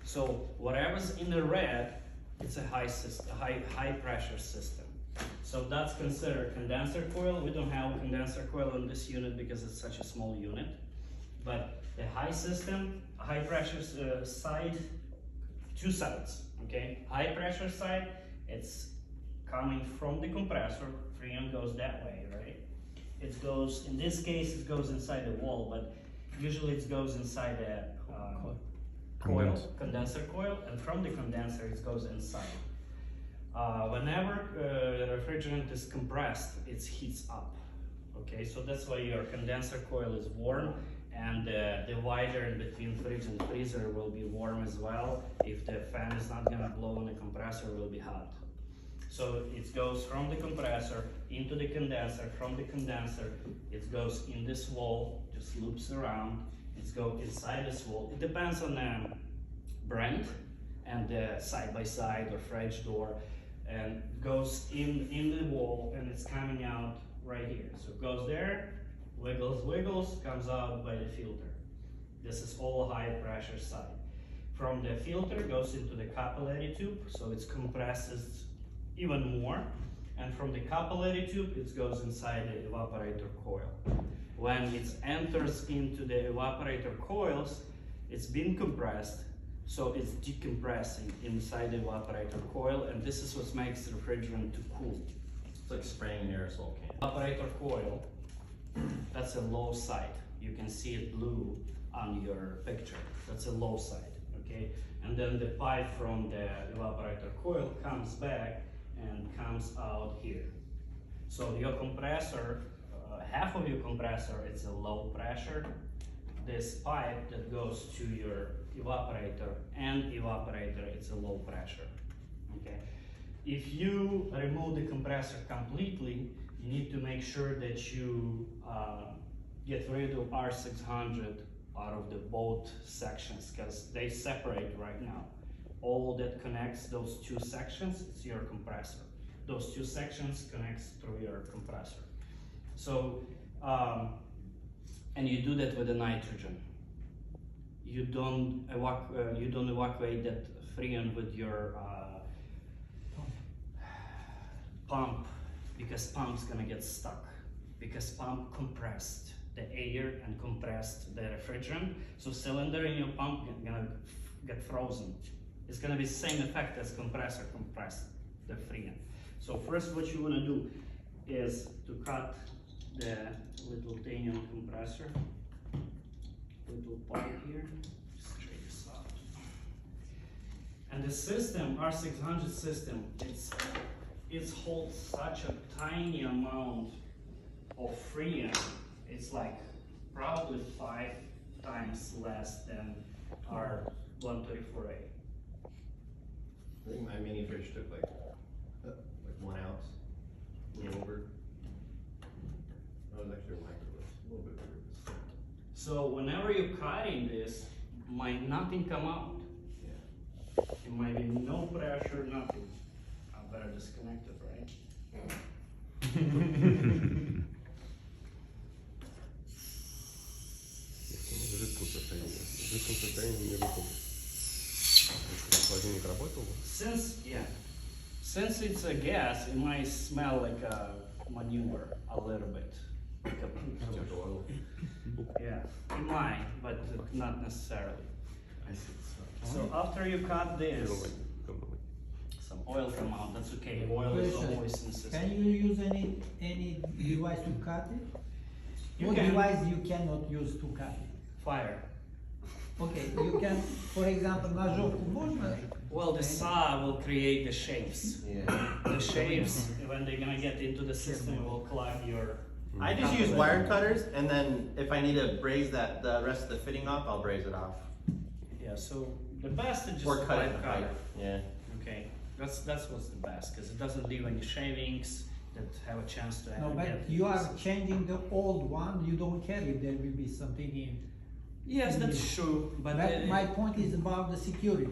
So whatever's in the red, it's a high pressure system. So that's considered condenser coil. We don't have a condenser coil on this unit because it's such a small unit. But the high system, high pressure side, two sides, okay? High pressure side, it's coming from the compressor, freon goes that way, right? It goes, in this case, it goes inside the wall, but usually it goes inside the coil, condenser coil, and from the condenser it goes inside. Whenever the refrigerant is compressed, it heats up, okay? So that's why your condenser coil is warm, and the divider in between fridge and freezer will be warm as well. If the fan is not gonna blow on the compressor, it will be hot. So it goes from the compressor into the condenser, from the condenser, it goes in this wall, just loops around, it goes inside this wall. It depends on the brand and the side-by-side or fridge door, and goes in the wall, and it's coming out right here. So it goes there, wiggles, comes out by the filter. This is all high pressure side. From the filter goes into the capillary tube, so it compresses even more. And from the capillary tube, it goes inside the evaporator coil. When it enters into the evaporator coils, it's been compressed, so it's decompressing inside the evaporator coil, and this is what makes the refrigerant to cool. It's like spraying an aerosol can. Evaporator coil, that's a low side. You can see it blue on your picture. That's a low side, okay? And then the pipe from the evaporator coil comes back and comes out here. So your compressor, half of your compressor, it's a low pressure. This pipe that goes to your evaporator and evaporator, it's a low pressure, okay? If you remove the compressor completely, you need to make sure that you get rid of R-600 out of the both sections, because they separate right now. All that connects those two sections, it's your compressor. Those two sections connects through your compressor. So, and you do that with the nitrogen. You don't evacuate that freon with your pump, because pump's gonna get stuck, because pump compressed the air and compressed the refrigerant. So cylinder in your pump gonna get frozen. It's gonna be the same effect as compressor compressed the freon. So first what you wanna do is to cut the little titanium compressor, little pipe here, just straight this out. And the system, R-600 system, it holds such a tiny amount of freon. It's like probably 5 times less than R-134a. I think my mini fridge took like 1 ounce, a little over. That was actually a micro, a little bit bigger. So whenever you're cutting this, might nothing come out. Yeah. It might be no pressure, nothing. I better disconnect it, right? В жидком состоянии не выходит. Холодильник работал? Since it's a gas, it might smell like a manure a little bit. Like a poop. Oil. Yeah, it might, but not necessarily. I see. So after you cut this, some oil come out, that's okay. Oil is always in the system. Can you use any device to cut it? You What can. device you cannot use to cut it? Fire. Okay, you can, for example, ножовку можно? Well, the saw will create the shapes. Yeah. The shapes, when they're gonna get into the system, will clog your. I just use wire cutters, and then if I need to braze the rest of the fitting off, I'll braze it off. Yeah, so the best is just Or cut it in pipe half. cutter. Yeah. Okay, that's what's the best, because it doesn't leave any shavings that have a chance to No, but get. you are changing the old one, you don't care if there will be something in. Yes, that's true, but But my point is about the security.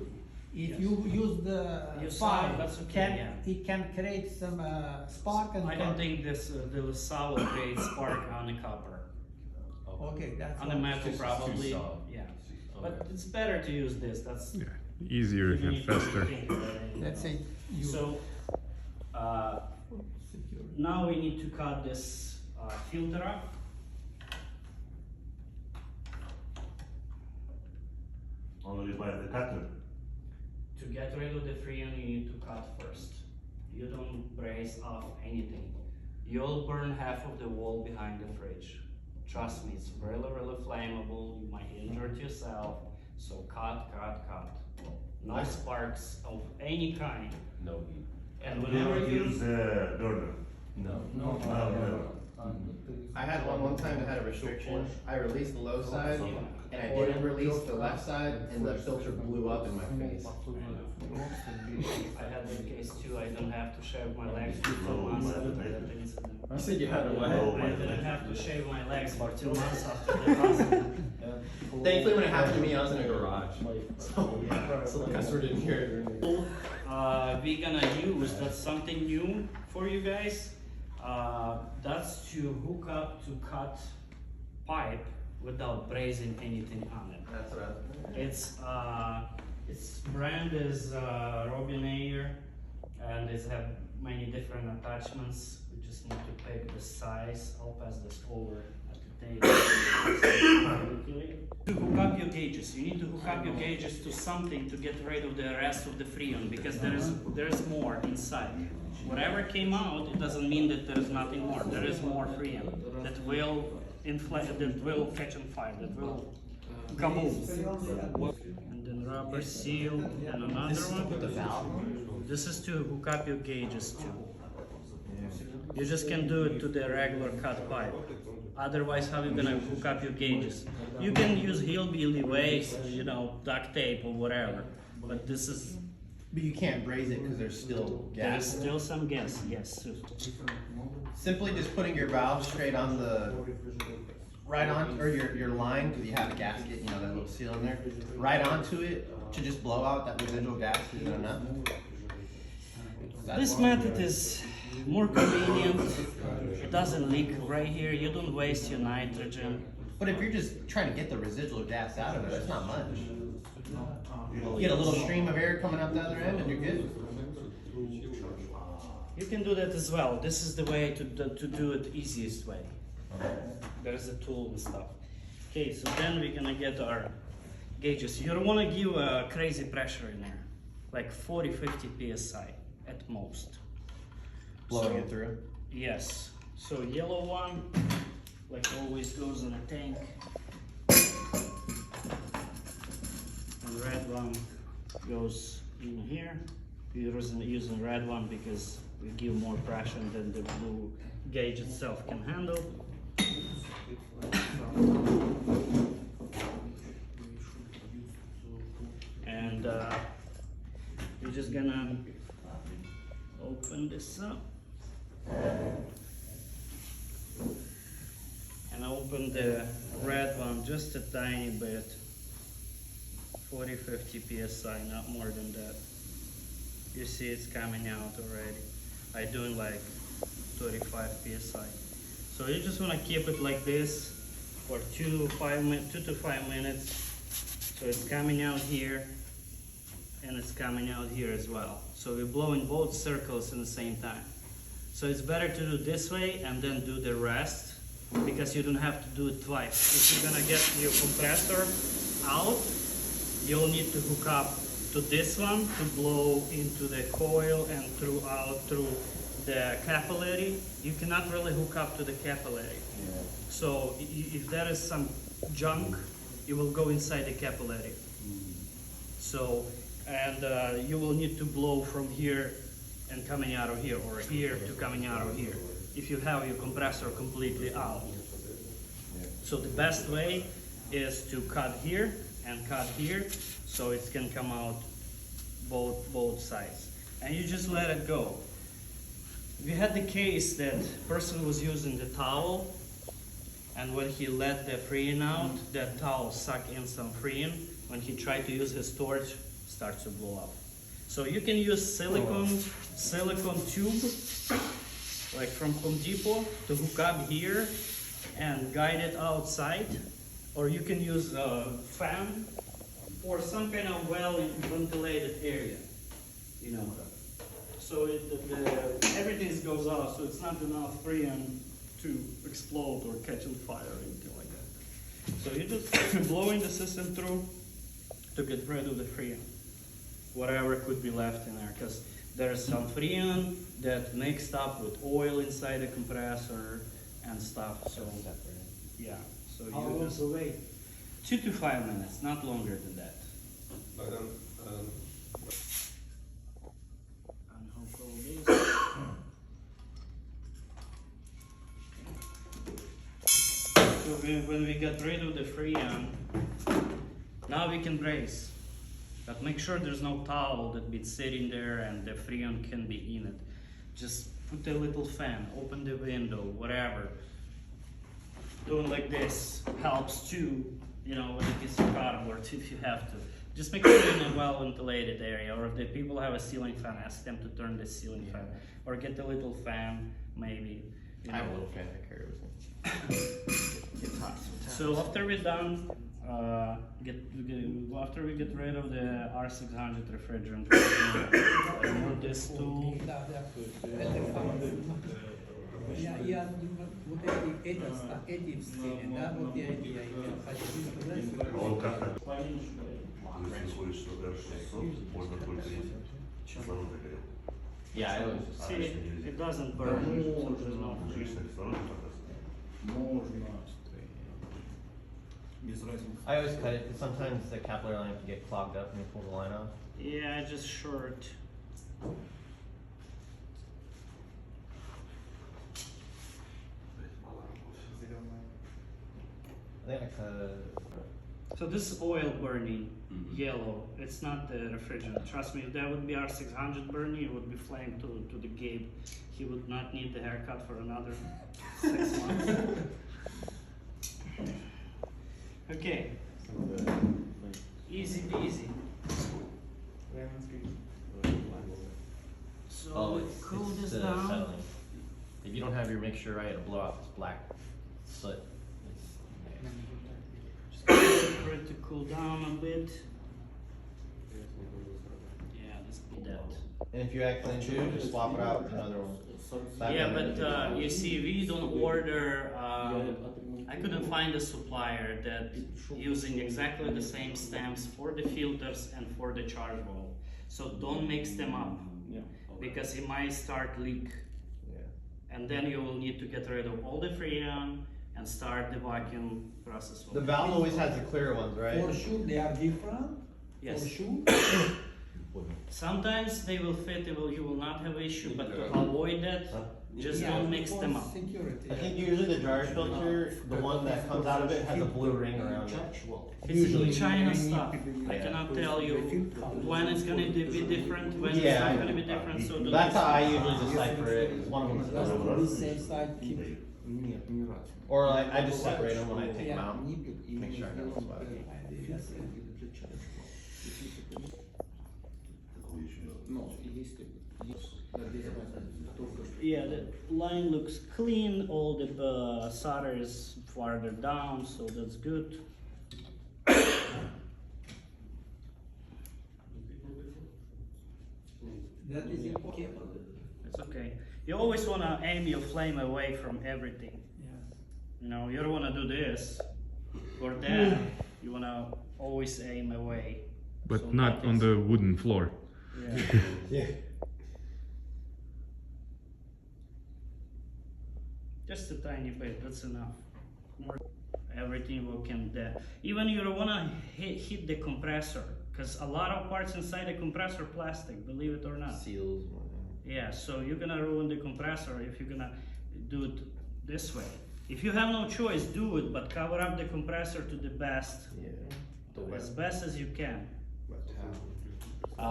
If Yes. you use the You saw, fire, that's okay, it can create some spark and. I don't think the saw will create spark on the copper. Okay, that's. On the what- metal It's too probably, soft. yeah. Okay. But it's better to use this, that's Easier You and need to faster. think about it. Let's say you. So, Secure. now we need to cut this filter up. Only by the cutter. To get rid of the freon, you need to cut first. You don't brace off anything. You'll burn half of the wall behind the fridge. Trust me, it's really, really flammable. You might injure yourself. So cut, cut, cut. No sparks of any kind. No heat. And We whenever never you use burner. No. No, never. I had one time that had a restriction. I released the low side and I didn't release the left side and the filter blew up in my face. I had that case too. I don't have to shave my legs for 2 months after that incident. I said you had to I didn't have to shave my legs for 2 months after the incident. Thankfully, when it happened to me, I was in a garage. So the customer didn't hear it or anything. We're gonna use, that's something new for you guys. That's to hook up to cut pipe without brazing anything on it. That's what I was. Its brand is Robinair, and it have many different attachments. We just need to pick the size. I'll pass this over at the table. To hook up your gauges, you need to hook up your gauges to something to get rid of the rest of the freon, because there's more inside. Whatever came out, it doesn't mean that there is nothing more. There is more freon that will inflate, that will catch on fire, that will kaboom. And then rubber seal and another one. This is to hook up your gauges to. You just can do it to the regular cut pipe. Otherwise, how you gonna hook up your gauges? You can use hillbilly ways, you know, duct tape or whatever. But this is, But you can't braise it because there's still there is gas. still some gas, yes. Simply just putting your valve straight on the, right on, or your line, because you have a gasket, you know, that little seal in there, right onto it to just blow out that residual gas, is that enough? This method is more convenient. It doesn't leak right here. You don't waste your nitrogen. But if you're just trying to get the residual gas out of it, that's not much. You get a little stream of air coming out the other end and you're good. You can do that as well. This is the way to do it easiest way. There's a tool and stuff. Okay, so then we're gonna get our gauges. You don't wanna give a crazy pressure in there, like 40-50 psi at most. Blowing So- it through. Yes. So yellow one, like always, goes in a tank. And red one goes in here. We're using red one because we give more pressure than the blue gauge itself can handle. And we're just gonna open this up. And open the red one just a tiny bit, 40-50 psi, not more than that. You see it's coming out already. I doing like 35 psi. So you just want to keep it like this for 2 to 5 minutes. So it's coming out here and it's coming out here as well. So we blow in both circles at the same time. So it's better to do this way and then do the rest, because you don't have to do it twice. If you're gonna get your compressor out, you'll need to hook up to this one to blow into the coil and through the capillary. You cannot really hook up to the capillary. So if there is some junk, it will go inside the capillary. So, and you will need to blow from here and coming out of here, or here to coming out of here, if you have your compressor completely out. So the best way is to cut here and cut here, so it can come out both sides. And you just let it go. We had the case that person was using the towel, and when he let the freon out, that towel sucked in some freon. When he tried to use his torch, starts to blow up. So you can use silicone tube, like from Home Depot, to hook up here and guide it outside, or you can use a fan for some kind of well ventilated area, you know. So everything goes out, so it's not enough freon to explode or catch on fire or anything like that. So you're just blowing the system through to get rid of the freon, whatever could be left in there, because there's some freon that mixed up with oil inside the compressor and stuff. So yeah, so How you long just to wait? 2 to 5 minutes, not longer than that. Unhook all this. So when we get rid of the freon, now we can brace. But make sure there's no towel that been sitting there and the freon can be in it. Just put a little fan, open the window, whatever. Doing like this helps too, you know, when it gets cardboard if you have to. Just make sure you're in a well ventilated area, or if the people have a ceiling fan, ask them to turn the ceiling fan. Or get a little fan, maybe. You I have a know. little fan I carry with me. It's hot sometimes. So after we're done, after we get rid of the R-600 refrigerant, remove this tool. Я вот эти все, да, вот я хочу Он как? Если хочешь, что R-600, можно только кислород горел. Yeah, I always just. See, it doesn't burn, so there's no freon. Обычно кислород показывает. I always cut it because sometimes the capillary line can get clogged up when you pull the line off. Yeah, just short. I think I cut. So this is oil burning, yellow. It's not the refrigerant. Trust me, if that would be R-600 burning, it would be flame to the Gabe. He would not need the haircut for another 6 months. Okay. Easy peasy. So cool this down. Settling. If you don't have your mixture right, it'll blow out this black soot. Just for it to cool down a bit. Yeah, let's do that. And if you accidentally choose, just swap it out with another one. Yeah, but you see, we don't order. I couldn't find a supplier that using exactly the same stamps for the filters and for the charge valve. So don't mix them up, because it might start leak, and then you will need to get rid of all the freon and start the vacuum process. The valve always has the clear ones, For right? sure they are different. Yes. For sure. Sometimes they will fit. You will not have issue, but to avoid that, just don't mix them up. I think usually the dryer filter, the one that comes out of it, has a blue ring around it. It's China stuff. I cannot tell you when it's gonna be different, when it's not gonna be different. So don't That's mix how I them up. usually decipher it. Is one of them is Just blue. on this same side, keep it. Or like I just separate them when I take them Yeah. out. Make sure I know what's what. Yeah, the line looks clean. All the solder is farther down, so that's good. That is important. It's okay. You always wanna aim your flame away from everything. Yeah. You know, you don't wanna do this or that. You wanna always aim away. But So not that on is- the wooden floor. Yeah. Yeah. Just a tiny bit, that's enough. More, everything will come there. Even you don't wanna hit the compressor, because a lot of parts inside the compressor are plastic, believe it or not. Seals. Yeah, so you're gonna ruin the compressor if you're gonna do it this way. If you have no choice, do it, but cover up the compressor to the best, Yeah. as best as you can.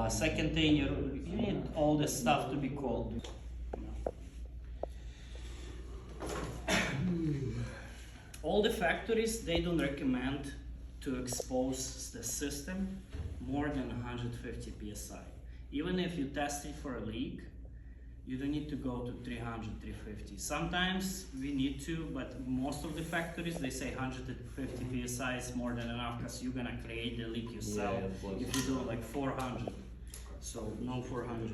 Second thing, you need all this stuff to be cold. All the factories, they don't recommend to expose the system more than 150 psi. Even if you test it for a leak, You don't need to go to 300, 350. Sometimes we need to, but most of the factories, they say 150 psi is more than enough because you're gonna create the leak yourself. Yeah, if you do like 400, so no 400.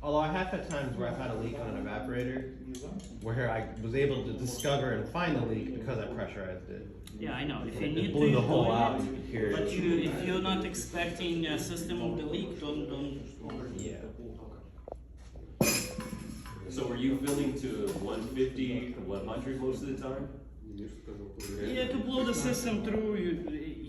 Although I have had times where I've had a leak on an evaporator, where I was able to discover and find the leak because I pressurized it. Yeah, I know. If you It need blew to, the you hole do out, it. you could hear But it. if you're not expecting a system of the leak, don't Yeah. So were you filling to 150 or 100 most of the time? Yeah, to blow the system through,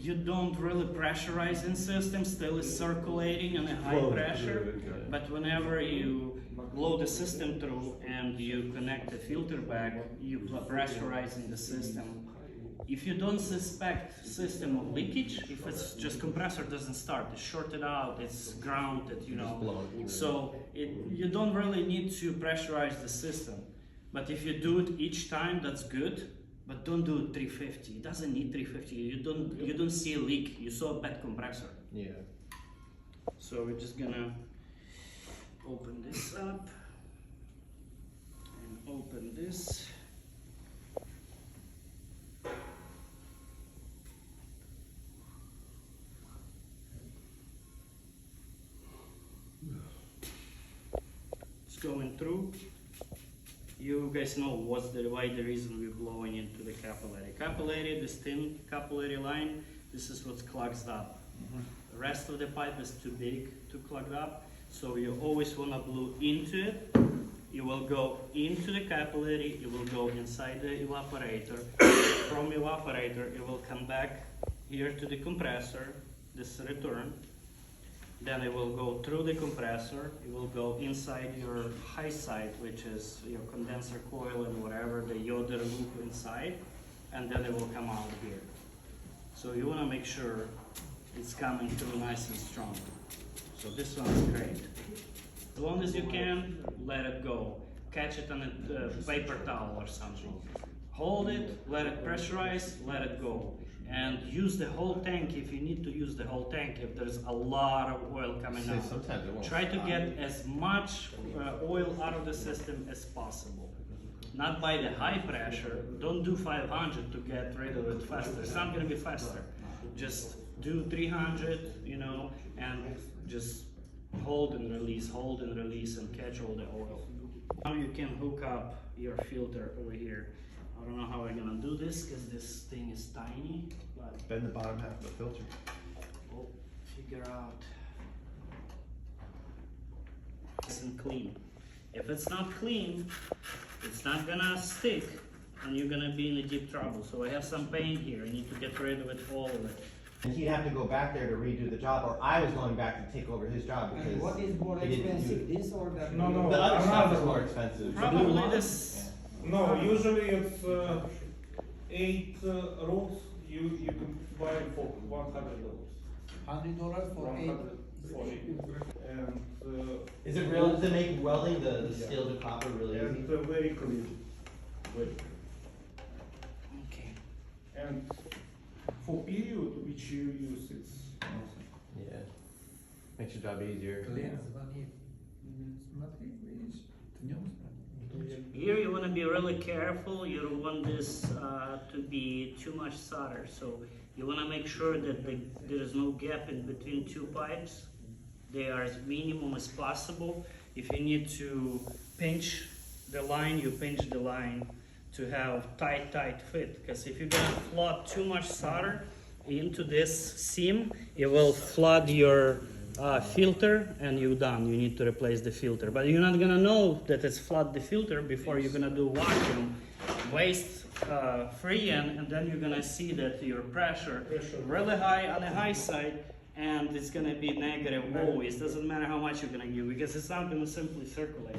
you don't really pressurize in system, still is circulating on a high pressure. But whenever you blow the system through and you connect the filter back, you pressurize in the system. If you don't suspect system of leakage, if it's just compressor doesn't start, it's shorted out, it's grounded, you know. So you don't really need to pressurize the system. But if you do it each time, that's good. But don't do it 350. It doesn't need 350. You don't see a leak. You saw a bad compressor. Yeah. So we're just gonna open this up and open this. It's going through. You guys know what's why the reason we're blowing into the capillary. Capillary, this thin capillary line, this is what clogs up. The rest of the pipe is too big to clog up, so you always want to blow into it. You will go into the capillary, you will go inside the evaporator. From evaporator, it will come back here to the compressor, this return. Then it will go through the compressor, it will go inside your high side, which is your condenser coil and whatever, the Yoder loop inside, and then it will come out here. So you want to make sure it's coming through nice and strong. So this one is great. As long as you can, let it go. Catch it on a paper towel or something. Hold it, let it pressurize, let it go. And use the whole tank if you need to use the whole tank, if there's a lot of oil coming out. Sometimes it won't Try to stop. get as much oil out of the system as possible. Not by the high pressure. Don't do 500 to get rid of it faster. It's not gonna be faster. Just do 300, you know, and just hold and release, and catch all the oil. Now you can hook up your filter over here. I don't know how we're gonna do this because this thing is tiny, but Bend the bottom half of the filter. we'll figure out. Nice and clean. If it's not clean, it's not gonna stick and you're gonna be in a deep trouble. So I have some paint here. I need to get rid of it, all of it. And he'd have to go back there to redo the job, or I was going back to take over his job because And what is more he didn't do expensive, it. this or that? No, The other stuff is another more one. expensive. Probably this. No, usually it's 8 rolls. You can buy for $100. $100 for 8? 140. And Is it real? Does it make welding the steel to copper really easy? and very clean. Very. Okay. And for period which you use, it's Yeah. Makes your job easier. Here you want to be really careful. You don't want this to be too much solder. So you want to make sure that there is no gap in between two pipes. They are as minimum as possible. If you need to pinch the line, you pinch the line to have tight fit. Because if you're going to flood too much solder into this seam, it will flood your filter and you're done. You need to replace the filter, but you're not gonna know that it's flood the filter before you're gonna do vacuum, waste freon, and then you're gonna see that your pressure really high on the high side, and it's gonna be negative always. Doesn't matter how much you're gonna give because it's not gonna simply circulate.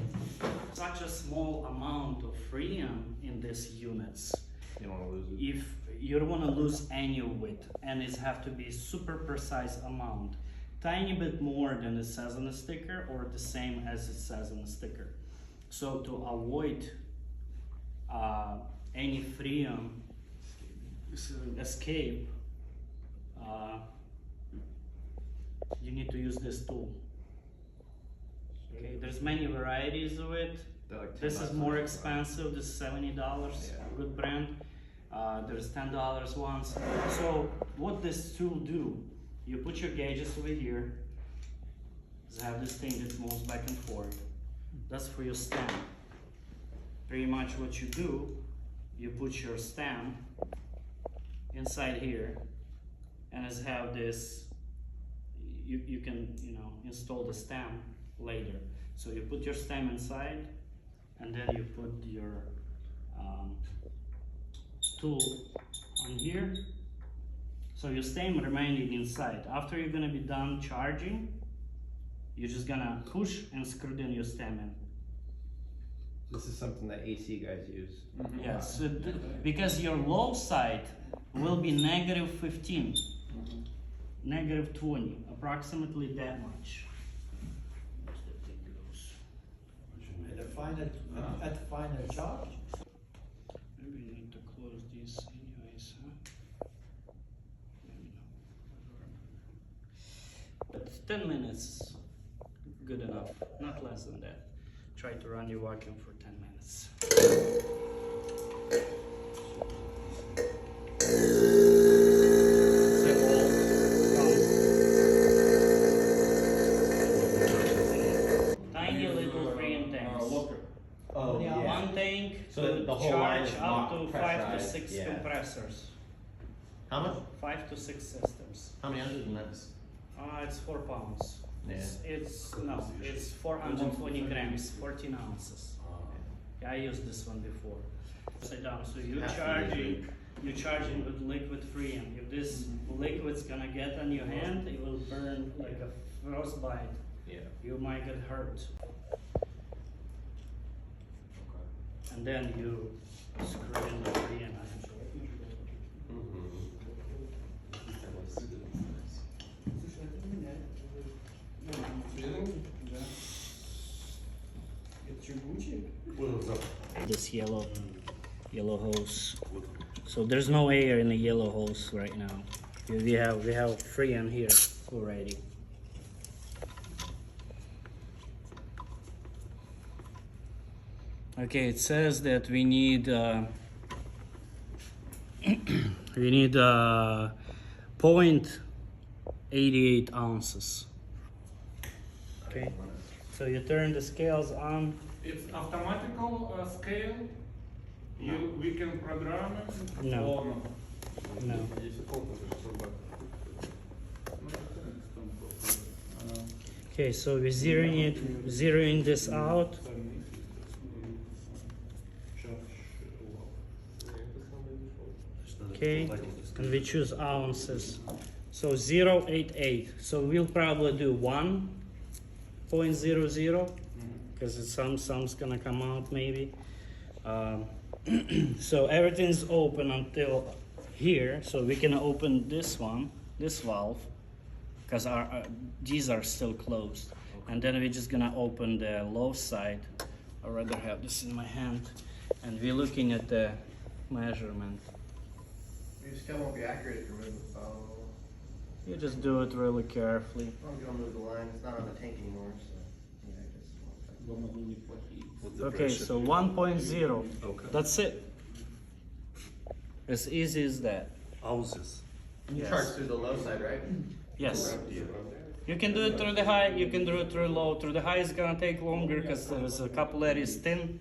Such a small amount of freon in these units. You don't want to lose it. If you don't want to lose any of it, and it have to be super precise amount. Tiny bit more than it says on the sticker or the same as it says on the sticker. So to avoid any freon escape, you need to use this tool. Okay, Okay, there's many varieties of it. They're like This is $10 more for it. expensive. This is $70. Yeah. Good brand. There's $10 ones. So what this tool do? You put your gauges over here. You have this thing that moves back and forth. That's for your stem. Pretty much what you do, you put your stem inside here, and it's have this. You can install the stem later. So you put your stem inside, and then you put your tool on here. So your stem remaining inside. After you're gonna be done charging, you're just gonna push and screw in your stem in. This is something that AC guys use. Yes, because your low side will be -15, -20, approximately that much. At final charge. Maybe you need to close these anyways, huh? Maybe not. But 10 minutes, good enough, not less than that. Try to run your vacuum for 10 minutes. Tiny little green tanks. Oh, yeah. One tank So could the whole line charge is up not to 5 to pressurized, 6 yeah. compressors. How much? 5 to 6 systems. How many ounces in that? It's 4 pounds. Yeah. It's 420 grams, 14 ounces. I used this one before. Upside down. So you're charging with liquid freon. If this liquid's gonna get on your hand, it will burn like a frostbite. Yeah. You might get hurt. And then you screw in the freon. This yellow hose. So there's no air in the yellow hose right now. We have freon here already. Okay, it says that we need 0.88 ounces. Okay, so you turn the scales on. It's automatical scale. We can program it. No. Or No. Okay, so we're zeroing this out. Okay, and we choose ounces. So 0.88. So we'll probably do 1.00 because some's gonna come out maybe. So everything's open until here. So we can open this valve, because these are still closed. And then we're just gonna open the low side. I'd rather have this in my hand. And we're looking at the measurement. You still won't be accurate if you remove the valve. You just do it really carefully. I'm gonna move the line. It's not on the tank anymore, so yeah, I just. Okay, so 1.0. Okay. That's it. As easy as that. Ounces. You Yes. charge through the low side, right? Yes. Yeah. You can do it through the high, you can do it through low. Through the high is gonna take longer because there's a couple areas thin,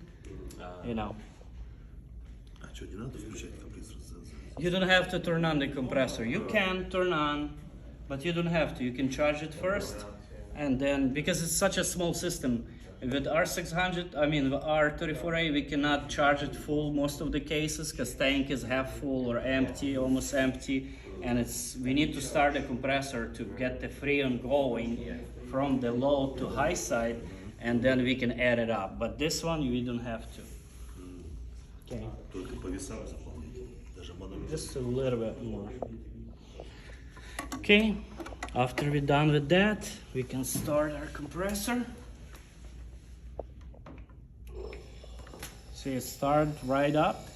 you know. А что, не надо включать компрессор? You don't have to turn on the compressor. You can turn on, but you don't have to. You can charge it first, and then, because it's such a small system, with R-600, I mean R-34A, we cannot charge it full most of the cases because tank is half full or empty, almost empty, and we need to start the compressor to get the freon going from the low to high side, and then we can add it up. But this one, we don't have to. Okay. Только по весам заполнить. Даже манометр. Just a little bit more. Okay, after we're done with that, we can start our compressor. See, it start right up.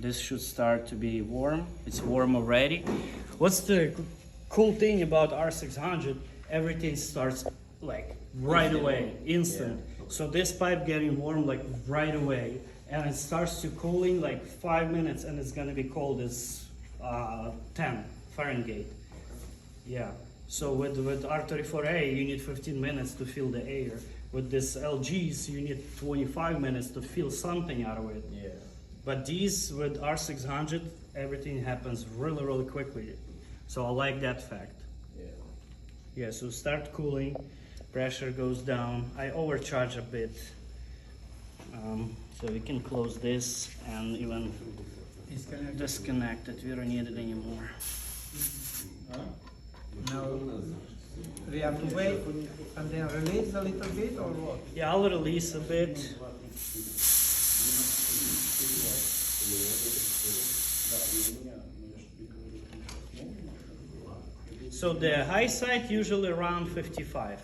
This should start to be warm. It's warm already. What's the cool thing about R600? Everything starts like right away, instant. So this pipe getting warm like right away, and it starts to cooling like 5 minutes, and it's gonna be cold as 10 Fahrenheit. Yeah. So with R-34a, you need 15 minutes to fill the air. With this LGs, you need 25 minutes to fill something out of it. Yeah. But these with R-600, everything happens really, really quickly. So I like that fact. Yeah. Yeah, so start cooling, pressure goes down. I overcharge a bit. So we can close this and even disconnect it. We don't need it anymore. Now, we have to wait and then release a little bit or what? Yeah, I'll release a bit. So the high side usually around 55.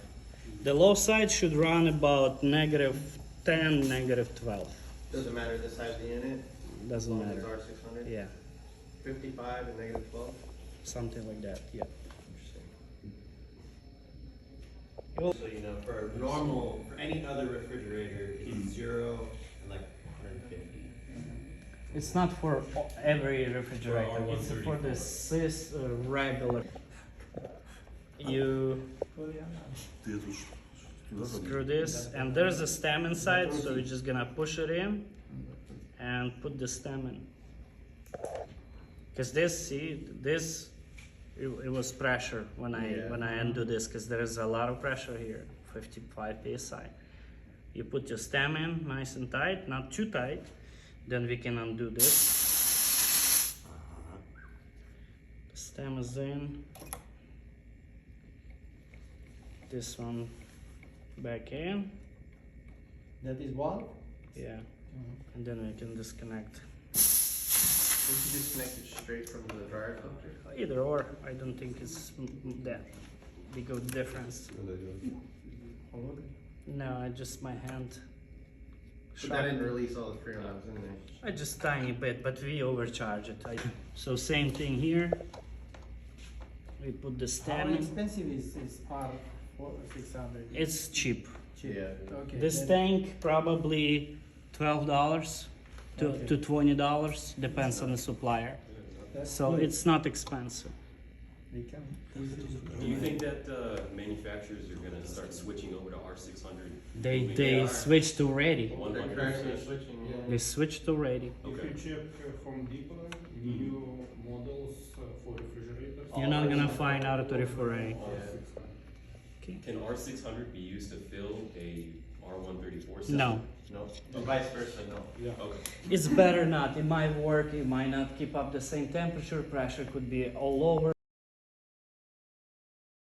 The low side should run about -10, -12. Doesn't matter the size of the unit. Doesn't as long as matter. it's R600. Yeah, 55 and -12. something like that. Yeah. So you know, for any other refrigerator, it's 0 and like 150. It's not for every refrigerator. It's for the regular. You screw this, and there's a stem inside, so you're just gonna push it in and put the stem in. Cause this, see, this, it was pressure when I undo this, cause there is a lot of pressure here, 55 psi. You put your stem in, nice and tight, not too tight. Then we can undo this. The stem is in. This one back in. That is one? Yeah. And then we can disconnect. Would you disconnect it straight from the dryer filter? Either or, I don't think it's that big of a difference. No, I just my hand. But that didn't release all the freon that was in there. I just tiny bit, but we overcharge it. So same thing here. We put the How stem in. expensive is R-600? It's cheap. Yeah. Okay. This then- tank probably $12 Okay. to $20, depends on the supplier. That's So good. it's not expensive. We can easily. Do you think that manufacturers are gonna start switching over to R600? They switched already. They're 100%. currently switching. Yeah. They switched already. Okay. If you check Home Depot, new models for refrigerators. You're not gonna find R-34a. Can R600 be used to fill a R134 system? No, No. And vice versa, no. Okay. it's better not. It might work. It might not keep up the same temperature. Pressure could be all over.